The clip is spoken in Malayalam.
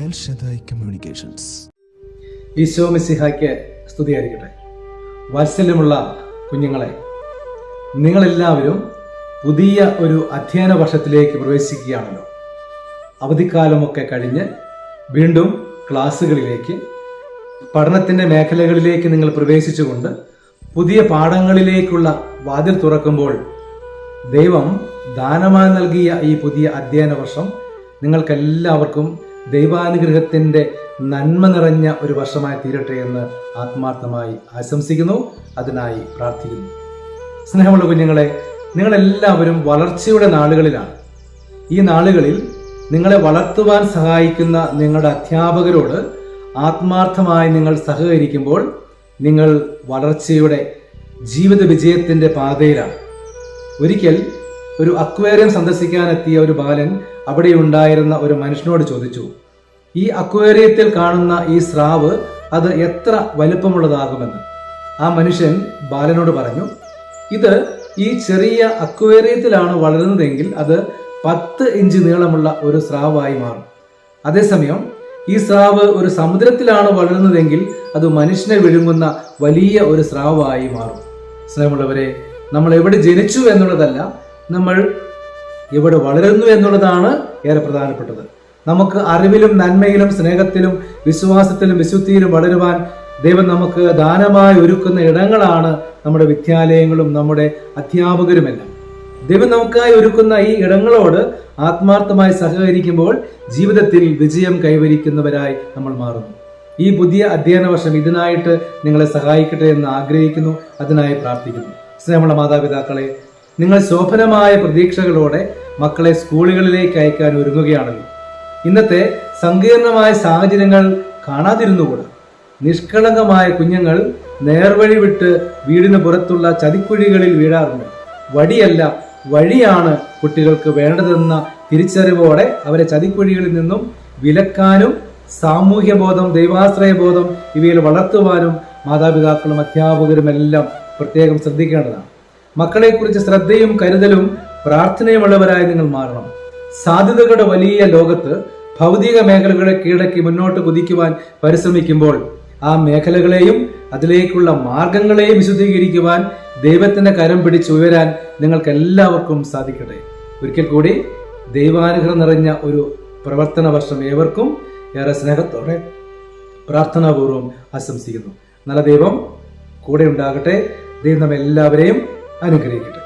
L Shaddai communications. ഈശോ മിശിഹായ്ക്ക് സ്തുതിയായിരിക്കട്ടെ. വാത്സല്യമുള്ള കുഞ്ഞുങ്ങളെ, നിങ്ങളെല്ലാവരും പുതിയ ഒരു അധ്യയന വർഷത്തിലേക്ക് പ്രവേശിക്കുകയാണല്ലോ. അവധിക്കാലമൊക്കെ കഴിഞ്ഞ് വീണ്ടും ക്ലാസ്സുകളിലേക്ക്, പഠനത്തിൻ്റെ മേഖലകളിലേക്ക് നിങ്ങൾ പ്രവേശിച്ചുകൊണ്ട് പുതിയ പാഠങ്ങളിലേക്കുള്ള വാതിൽ തുറക്കുമ്പോൾ ദൈവം ദാനമായി നൽകിയ ഈ പുതിയ അധ്യയന വർഷം നിങ്ങൾക്കെല്ലാവർക്കും ദൈവാനുഗ്രഹത്തിൻ്റെ നന്മ നിറഞ്ഞ ഒരു വർഷമായി തീരട്ടെ എന്ന് ആത്മാർത്ഥമായി ആശംസിക്കുന്നു, അതിനായി പ്രാർത്ഥിക്കുന്നു. സ്നേഹമുള്ള കുഞ്ഞുങ്ങളെ, നിങ്ങളെല്ലാവരും വളർച്ചയുടെ നാളുകളിലാണ്. ഈ നാളുകളിൽ നിങ്ങളെ വളർത്തുവാൻ സഹായിക്കുന്ന നിങ്ങളുടെ അധ്യാപകരോട് ആത്മാർത്ഥമായി നിങ്ങൾ സഹകരിക്കുമ്പോൾ നിങ്ങൾ വളർച്ചയുടെ ജീവിത വിജയത്തിൻ്റെ പാതയിലാണ്. ഒരിക്കൽ ഒരു അക്വേറിയം സന്ദർശിക്കാനെത്തിയ ഒരു ബാലൻ അവിടെ ഉണ്ടായിരുന്ന ഒരു മനുഷ്യനോട് ചോദിച്ചു, ഈ അക്വേറിയത്തിൽ കാണുന്ന ഈ സ്രാവ് അത് എത്ര വലുപ്പമുള്ളതാകുമെന്ന്. ആ മനുഷ്യൻ ബാലനോട് പറഞ്ഞു, ഇത് ഈ ചെറിയ അക്വേറിയത്തിലാണ് വളരുന്നതെങ്കിൽ അത് 10 ഇഞ്ച് നീളമുള്ള ഒരു സ്രാവായി മാറും. അതേസമയം ഈ സ്രാവ് ഒരു സമുദ്രത്തിലാണ് വളരുന്നതെങ്കിൽ അത് മനുഷ്യനെ വിഴുങ്ങുന്ന വലിയ ഒരു സ്രാവായി മാറും. സ്നേഹമുള്ളവരെ, നമ്മൾ എവിടെ ജനിച്ചു എന്നുള്ളതല്ല, നമ്മൾ എവിടെ വളരുന്നു എന്നുള്ളതാണ് ഏറെ പ്രധാനപ്പെട്ടത്. നമുക്ക് അറിവിലും നന്മയിലും സ്നേഹത്തിലും വിശ്വാസത്തിലും വിശുദ്ധിയിലും വളരുവാൻ ദൈവം നമുക്ക് ദാനമായി ഒരുക്കുന്ന ഇടങ്ങളാണ് നമ്മുടെ വിദ്യാലയങ്ങളും നമ്മുടെ അധ്യാപകരുമെല്ലാം. ദൈവം നമുക്കായി ഒരുക്കുന്ന ഈ ഇടങ്ങളോട് ആത്മാർത്ഥമായി സഹകരിക്കുമ്പോൾ ജീവിതത്തിൽ വിജയം കൈവരിക്കുന്നവരായി നമ്മൾ മാറുന്നു. ഈ പുതിയ അധ്യയന വർഷം ഇതിനായിട്ട് നിങ്ങളെ സഹായിക്കട്ടെ എന്ന് ആഗ്രഹിക്കുന്നു, അതിനായി പ്രാർത്ഥിക്കുന്നു. സ്നേഹമുള്ള മാതാപിതാക്കളെ, നിങ്ങൾ ശോഭനമായ പ്രതീക്ഷകളോടെ മക്കളെ സ്കൂളുകളിലേക്ക് അയക്കാൻ ഒരുങ്ങുകയാണല്ലോ. ഇന്നത്തെ സങ്കീർണമായ സാഹചര്യങ്ങൾ കാണാതിരുന്നുകൂടാ. നിഷ്കളങ്കമായ കുഞ്ഞുങ്ങൾ നേർവഴി വിട്ട് വീടിന് പുറത്തുള്ള ചതിക്കുഴികളിൽ വീഴാറുണ്ട്. വടിയല്ല, വഴിയാണ് കുട്ടികൾക്ക് വേണ്ടതെന്ന തിരിച്ചറിവോടെ അവരെ ചതിക്കുഴികളിൽ നിന്നും വിലക്കാനും സാമൂഹ്യബോധം, ദൈവാശ്രയബോധം ഇവയിൽ വളർത്തുവാനും മാതാപിതാക്കളും അധ്യാപകരും എല്ലാം പ്രത്യേകം ശ്രദ്ധിക്കേണ്ടതാണ്. മക്കളെക്കുറിച്ച് ശ്രദ്ധയും കരുതലും പ്രാർത്ഥനയുമുള്ളവരായി നിങ്ങൾ മാറണം. സാധ്യതകളുടെ വലിയ ലോകത്ത് ഭൗതിക മേഖലകളെ കീഴടക്കി മുന്നോട്ട് കുതിക്കുവാൻ പരിശ്രമിക്കുമ്പോൾ ആ മേഖലകളെയും അതിലേക്കുള്ള മാർഗങ്ങളെയും വിശുദ്ധീകരിക്കുവാൻ ദൈവത്തിന്റെ കരം പിടിച്ചുയരാൻ നിങ്ങൾക്ക് എല്ലാവർക്കും സാധിക്കട്ടെ. ഒരിക്കൽ കൂടി ദൈവാനുഗ്രഹം നിറഞ്ഞ ഒരു പ്രവർത്തന വർഷം ഏവർക്കും ഏറെ സ്നേഹത്തോടെ പ്രാർത്ഥനാപൂർവം ആശംസിക്കുന്നു. നല്ല ദൈവം കൂടെ ഉണ്ടാകട്ടെ. ദൈവം നമ്മെല്ലാവരെയും അനുഗ്രഹിക്കട്ടെ.